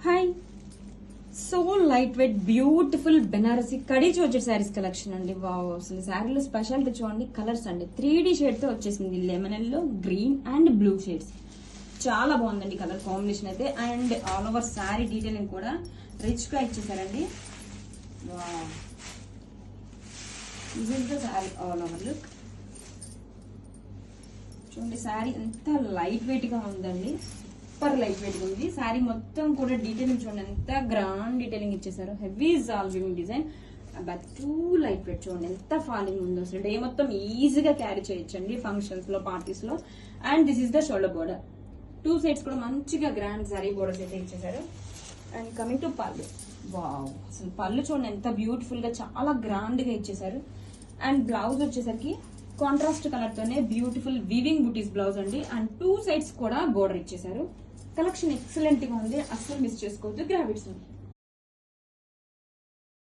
Hi, so light weight beautiful Banarasi khadi georgette saris collection అండి. Wow, అసలు శారీలో స్పెషాలిటీ చూడండి. కలర్స్ అండి 3D షేడ్ తో వచ్చేసింది. Lemon yellow, green and blue shades. చాలా బాగుందండి కలర్ కాంబినేషన్ అయితే. And all over sari detailing కూడా రిచ్ గా ఇచ్చేసారండి. Wow, this is the sari all over look. చూడండి శారీ ఎంత లైట్ వెయిట్ గా ఉందండి. సూపర్ లైట్ వెయిట్ ఉంది. శారీ మొత్తం కూడా డీటెయిలింగ్ చూడండి, ఎంత గ్రాండ్ డీటెయిలింగ్ ఇచ్చేసారు. హెవీ జాల్వింగ్ design, but too light weight చూడండి ఎంత ఫాలింగ్ ఉందో. అసలు డే మొత్తం ఈజీగా క్యారీ చేయొచ్చండి ఫంక్షన్స్ లో, పార్టీస్ లో. And this is the shoulder border. Two sides కూడా మంచిగా గ్రాండ్ శారీ బోర్డర్స్ అయితే ఇచ్చేసారు. అండ్ కమింగ్ టు పళ్ళు, వావ్, అసలు పళ్ళు చూడండి ఎంత బ్యూటిఫుల్ గా చాలా గ్రాండ్ గా ఇచ్చేసారు. అండ్ బ్లౌజ్ వచ్చేసరికి కాంట్రాస్ట్ కలర్ తోనే బ్యూటిఫుల్ వీవింగ్ బూటీస్ బ్లౌజ్ అండి. అండ్ టూ సైడ్స్ కూడా బోర్డర్ ఇచ్చేసారు. కలెక్షన్ ఎక్సలెంట్ గా ఉంది, అస్సలు మిస్ చేసుకోవద్దు. గ్రావిడ్స్